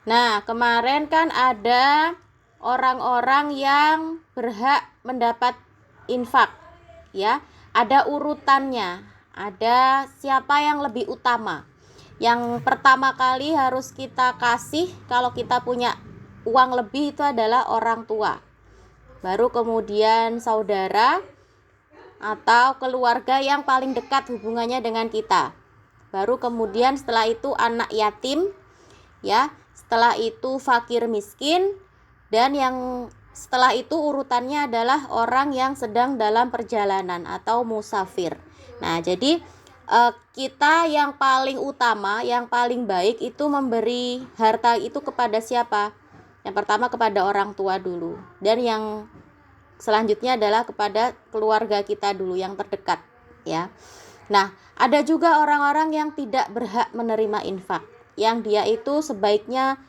Nah, kemarin kan ada orang-orang yang berhak mendapat infak, ya. Ada urutannya, ada siapa yang lebih utama. Yang pertama kali harus kita kasih kalau kita punya uang lebih itu adalah orang tua. Baru kemudian saudara atau keluarga yang paling dekat hubungannya dengan kita. Baru kemudian setelah itu anak yatim, ya. Setelah itu fakir miskin, dan yang setelah itu urutannya adalah orang yang sedang dalam perjalanan atau musafir. Nah, jadi kita yang paling utama, yang paling baik itu memberi harta itu kepada siapa? Yang pertama kepada orang tua dulu, dan yang selanjutnya adalah kepada keluarga kita dulu yang terdekat, ya. Nah, ada juga orang-orang yang tidak berhak menerima infak, yang dia itu sebaiknya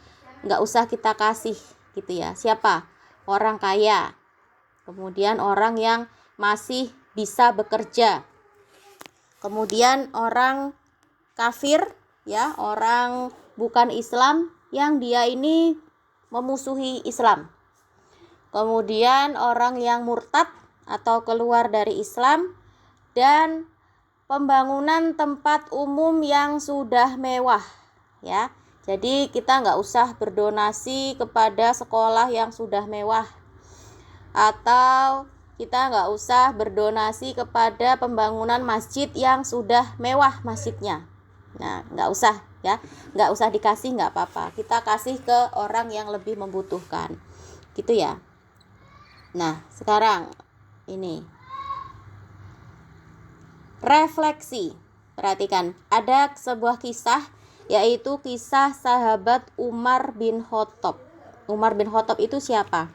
nggak usah kita kasih gitu ya. Siapa? Orang kaya, kemudian orang yang masih bisa bekerja, kemudian orang kafir, ya, orang bukan Islam yang dia ini memusuhi Islam, kemudian orang yang murtad atau keluar dari Islam, dan pembangunan tempat umum yang sudah mewah, ya. Jadi kita nggak usah berdonasi kepada sekolah yang sudah mewah, atau kita nggak usah berdonasi kepada pembangunan masjid yang sudah mewah masjidnya. Nah, nggak usah, ya, nggak usah dikasih, nggak apa-apa. Kita kasih ke orang yang lebih membutuhkan, gitu ya. Nah, sekarang ini refleksi. Perhatikan, ada sebuah kisah, yaitu kisah sahabat Umar bin Khattab. Umar bin Khattab itu siapa?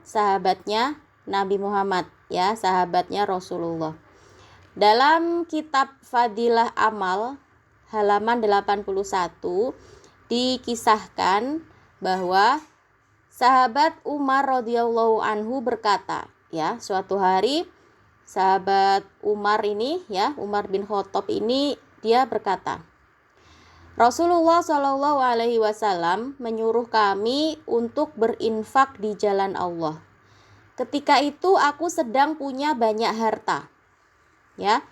Sahabatnya Nabi Muhammad, ya, sahabatnya Rasulullah. Dalam kitab Fadilah Amal halaman 81 dikisahkan bahwa sahabat Umar radhiyallahu anhu berkata, ya, suatu hari sahabat Umar ini, ya, Umar bin Khattab ini, dia berkata, Rasulullah Shallallahu Alaihi Wasallam menyuruh kami untuk berinfak di jalan Allah. Ketika itu aku sedang punya banyak harta, ya.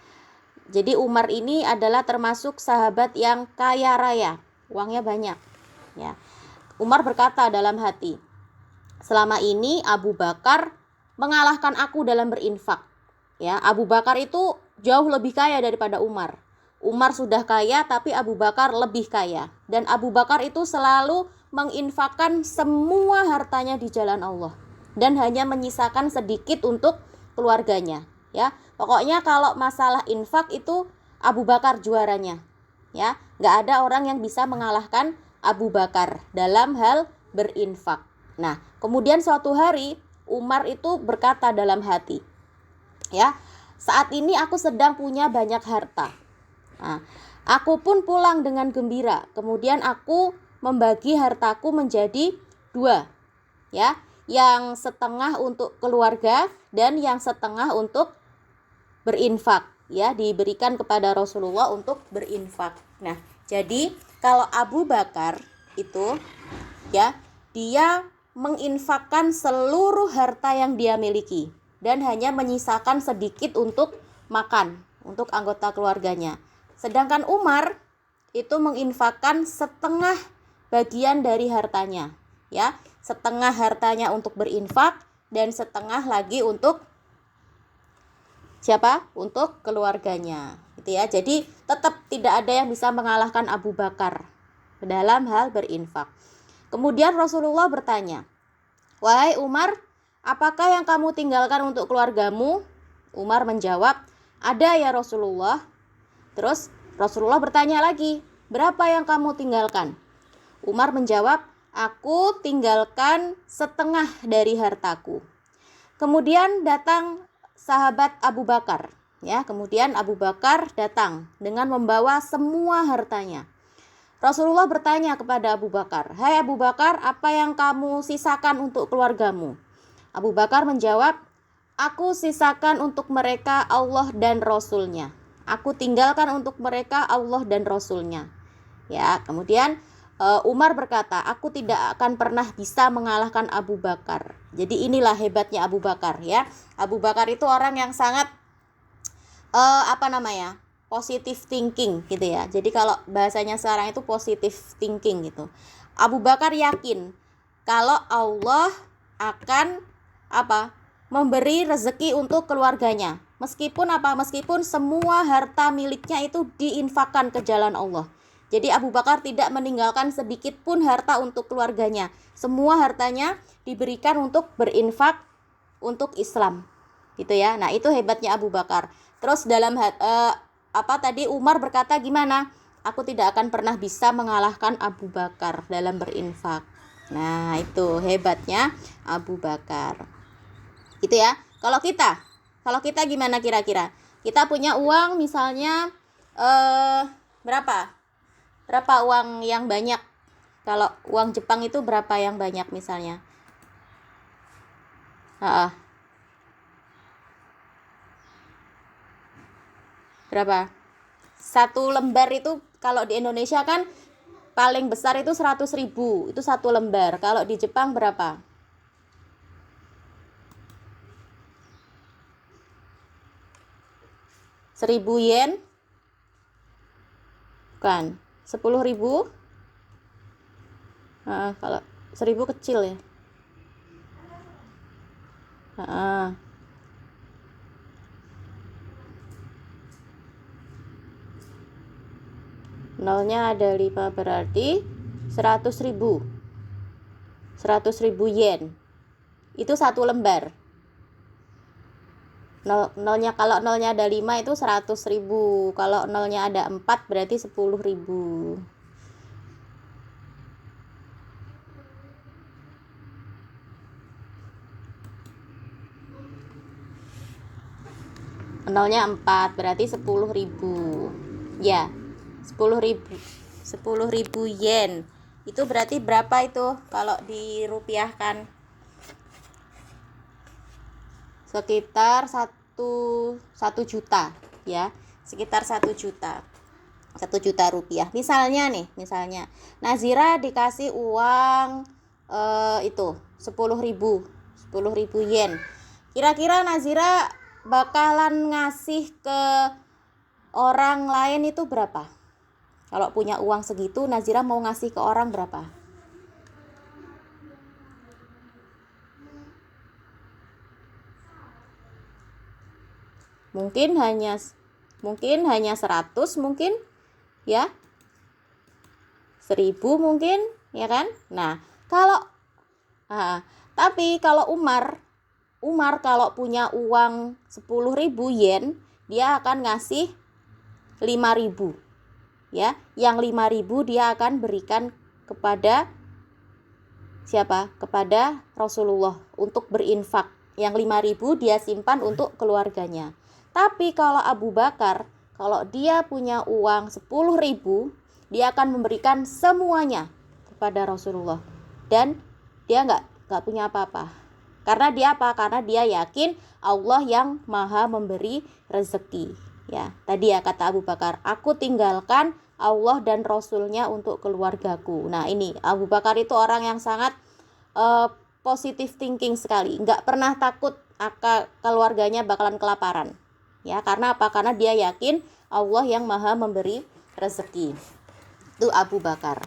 Jadi Umar ini adalah termasuk sahabat yang kaya raya, uangnya banyak, ya. Umar berkata dalam hati, selama ini Abu Bakar mengalahkan aku dalam berinfak, ya. Abu Bakar itu jauh lebih kaya daripada Umar. Umar sudah kaya tapi Abu Bakar lebih kaya, dan Abu Bakar itu selalu menginfakkan semua hartanya di jalan Allah dan hanya menyisakan sedikit untuk keluarganya, ya. Pokoknya kalau masalah infak itu Abu Bakar juaranya, ya. Nggak ada orang yang bisa mengalahkan Abu Bakar dalam hal berinfak. Nah, kemudian suatu hari Umar itu berkata dalam hati, ya, saat ini aku sedang punya banyak harta. Nah, aku pun pulang dengan gembira. Kemudian aku membagi hartaku menjadi dua, ya, yang setengah untuk keluarga dan yang setengah untuk berinfak, ya, diberikan kepada Rasulullah untuk berinfak. Nah, jadi kalau Abu Bakar itu, ya, dia menginfakkan seluruh harta yang dia miliki dan hanya menyisakan sedikit untuk makan untuk anggota keluarganya. Sedangkan Umar itu menginfakkan setengah bagian dari hartanya, ya, setengah hartanya untuk berinfak dan setengah lagi untuk siapa? Untuk keluarganya, gitu ya. Jadi tetap tidak ada yang bisa mengalahkan Abu Bakar dalam hal berinfak. Kemudian Rasulullah bertanya, wahai Umar, apakah yang kamu tinggalkan untuk keluargamu? Umar menjawab, ada ya Rasulullah. Terus Rasulullah bertanya lagi, berapa yang kamu tinggalkan? Umar menjawab, aku tinggalkan setengah dari hartaku. Kemudian datang sahabat Abu Bakar, ya. Kemudian Abu Bakar datang dengan membawa semua hartanya. Rasulullah bertanya kepada Abu Bakar, hai Abu Bakar, apa yang kamu sisakan untuk keluargamu? Abu Bakar menjawab, aku sisakan untuk mereka Allah dan Rasulnya. Aku tinggalkan untuk mereka Allah dan Rasulnya. Ya, kemudian Umar berkata, aku tidak akan pernah bisa mengalahkan Abu Bakar. Jadi inilah hebatnya Abu Bakar ya. Abu Bakar itu orang yang sangat positive thinking gitu ya. Jadi kalau bahasanya sekarang itu positive thinking gitu. Abu Bakar yakin kalau Allah akan memberi rezeki untuk keluarganya. Meskipun semua harta miliknya itu diinfakkan ke jalan Allah. Jadi Abu Bakar tidak meninggalkan sedikit pun harta untuk keluarganya. Semua hartanya diberikan untuk berinfak untuk Islam. Gitu ya. Nah, itu hebatnya Abu Bakar. Terus dalam tadi Umar berkata gimana? Aku tidak akan pernah bisa mengalahkan Abu Bakar dalam berinfak. Nah, itu hebatnya Abu Bakar. Gitu ya. Kalau kita gimana kira-kira? Kita punya uang misalnya berapa? Berapa uang yang banyak? Kalau uang Jepang itu berapa yang banyak misalnya? Berapa? Satu lembar itu kalau di Indonesia kan paling besar itu 100.000. Itu satu lembar. Kalau di Jepang berapa? 1.000 yen? Bukan. 10.000? Kalau 1.000 kecil ya. Nolnya ada 5 berarti 100.000. 100.000 yen. Itu satu lembar. Nolnya kalau nolnya ada 5 itu 100.000. Kalau nolnya ada 4 berarti 10.000. Nolnya 4 berarti 10.000. Ya, 10.000 yen. Itu berarti berapa itu kalau dirupiahkan? Sekitar 1 juta ya. Sekitar 1 juta. 1 juta rupiah. Misalnya Nazira dikasih uang itu 10.000 yen. Kira-kira Nazira bakalan ngasih ke orang lain itu berapa? Kalau punya uang segitu, Nazira mau ngasih ke orang berapa? Mungkin hanya 100 mungkin ya. 1.000 mungkin ya kan? Nah, tapi kalau Umar kalau punya uang 10.000 yen, dia akan ngasih 5.000 ya. Yang 5.000 dia akan berikan kepada siapa? Kepada Rasulullah untuk berinfak. Yang 5.000 dia simpan untuk keluarganya. Tapi kalau Abu Bakar, kalau dia punya uang 10.000, dia akan memberikan semuanya kepada Rasulullah. Dan dia nggak punya apa-apa. Karena dia Karena dia yakin Allah yang maha memberi rezeki. Ya, tadi ya kata Abu Bakar, aku tinggalkan Allah dan Rasulnya untuk keluargaku. Nah, ini Abu Bakar itu orang yang sangat positive thinking sekali. Nggak pernah takut keluarganya bakalan kelaparan. Ya, karena Karena dia yakin Allah yang maha memberi rezeki. Itu Abu Bakar.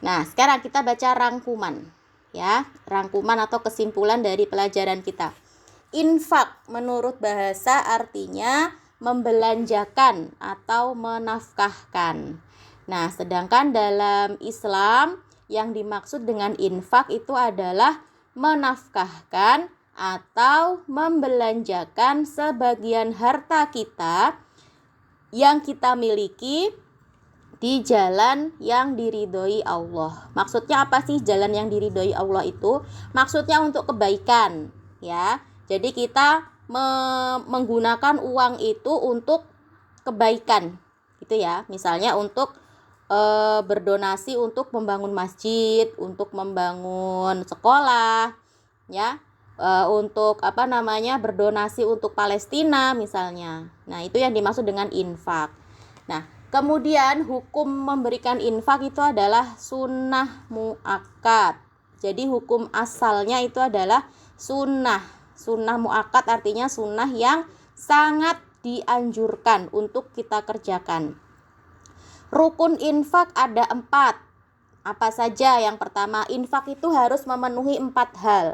Nah, sekarang kita baca rangkuman. Ya, rangkuman atau kesimpulan dari pelajaran kita. Infak menurut bahasa artinya membelanjakan atau menafkahkan. Nah, sedangkan dalam Islam yang dimaksud dengan infak itu adalah menafkahkan atau membelanjakan sebagian harta kita yang kita miliki di jalan yang diridhoi Allah. Maksudnya apa sih jalan yang diridhoi Allah itu? Maksudnya untuk kebaikan, ya. Jadi kita menggunakan uang itu untuk kebaikan, gitu ya. Misalnya untuk berdonasi untuk membangun masjid, untuk membangun sekolah, ya. Untuk berdonasi untuk Palestina misalnya. Nah, itu yang dimaksud dengan infak. Nah, Kemudian hukum memberikan infak itu adalah sunnah muakkad. Jadi hukum asalnya itu adalah sunnah. Sunnah muakkad artinya sunnah yang sangat dianjurkan untuk kita kerjakan. Rukun infak ada 4. Apa saja? Yang pertama, infak itu harus memenuhi 4 hal.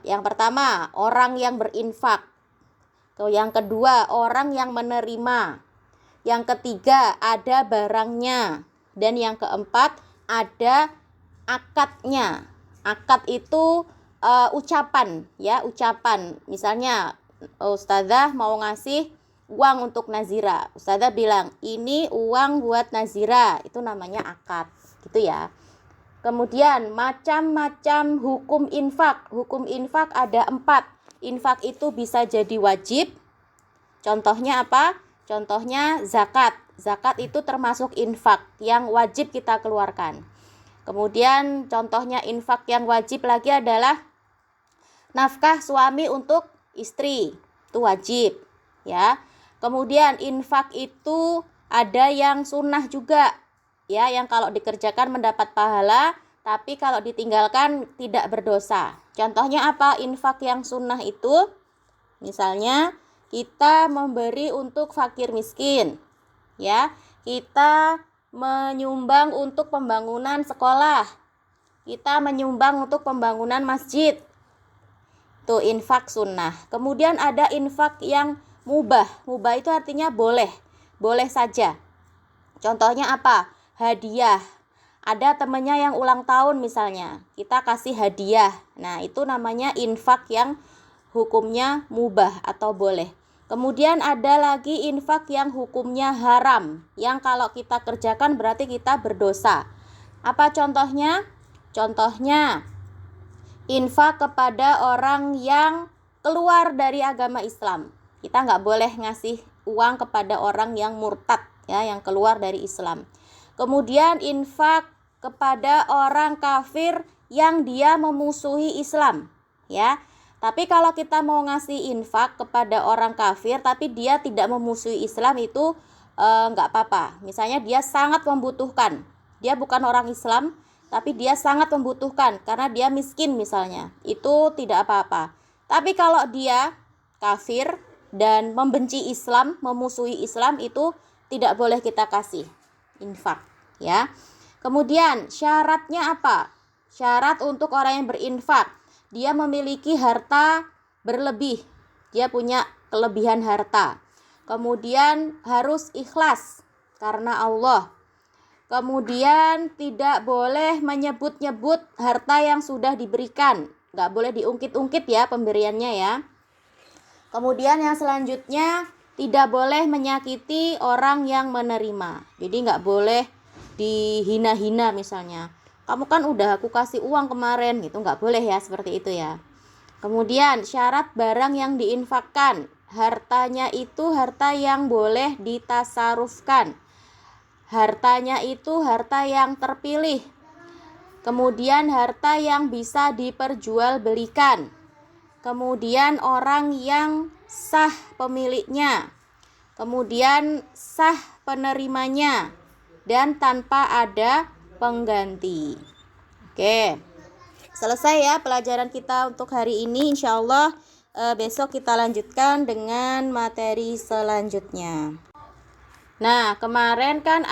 Yang pertama, orang yang berinfak. Yang kedua, orang yang menerima. Yang ketiga, ada barangnya. Dan yang keempat, ada akadnya. Akad itu ucapan, ya, ucapan. Misalnya ustazah mau ngasih uang untuk nazira. Ustazah bilang, ini uang buat nazira. Itu namanya akad, gitu ya. Kemudian macam-macam hukum infak. Hukum infak ada 4. Infak itu bisa jadi wajib. Contohnya apa? Contohnya zakat. Zakat itu termasuk infak yang wajib kita keluarkan. Kemudian contohnya infak yang wajib lagi adalah nafkah suami untuk istri. Itu wajib, ya. Kemudian infak itu ada yang sunnah juga, ya, yang kalau dikerjakan mendapat pahala, tapi kalau ditinggalkan tidak berdosa. Contohnya apa? Infak yang sunnah itu misalnya kita memberi untuk fakir miskin, ya. Kita menyumbang untuk pembangunan sekolah. Kita menyumbang untuk pembangunan masjid. Itu infak sunnah. Kemudian ada infak yang mubah. Mubah itu artinya boleh. Boleh saja. Contohnya apa? Hadiah. Ada temannya yang ulang tahun misalnya. Kita kasih hadiah. Nah, itu namanya infak yang hukumnya mubah atau boleh. Kemudian ada lagi infak yang hukumnya haram. Yang kalau kita kerjakan berarti kita berdosa. Apa contohnya? Contohnya infak kepada orang yang keluar dari agama Islam. Kita nggak boleh ngasih uang kepada orang yang murtad, ya, yang keluar dari Islam. Kemudian infak kepada orang kafir yang dia memusuhi Islam, ya. Tapi kalau kita mau ngasih infak kepada orang kafir tapi dia tidak memusuhi Islam, itu nggak apa-apa. Misalnya dia sangat membutuhkan, dia bukan orang Islam tapi dia sangat membutuhkan karena dia miskin misalnya, itu tidak apa-apa. Tapi kalau dia kafir dan membenci Islam, memusuhi Islam, itu tidak boleh kita kasih infak, ya. Kemudian syaratnya apa? Syarat untuk orang yang berinfak, dia memiliki harta berlebih, dia punya kelebihan harta. Kemudian harus ikhlas karena Allah. Kemudian tidak boleh menyebut-nyebut harta yang sudah diberikan. Nggak boleh diungkit-ungkit ya pemberiannya ya. Kemudian yang selanjutnya, tidak boleh menyakiti orang yang menerima. Jadi nggak boleh dihina-hina misalnya. Kamu kan udah aku kasih uang kemarin, gitu. Nggak boleh ya seperti itu ya. Kemudian syarat barang yang diinfakkan. Hartanya itu harta yang boleh ditasarufkan. Hartanya itu harta yang terpilih. Kemudian harta yang bisa diperjualbelikan. Kemudian orang yang sah pemiliknya. Kemudian sah penerimanya. Dan tanpa ada pengganti. Oke. Selesai ya pelajaran kita untuk hari ini. Insya Allah besok kita lanjutkan dengan materi selanjutnya. Nah, kemarin kan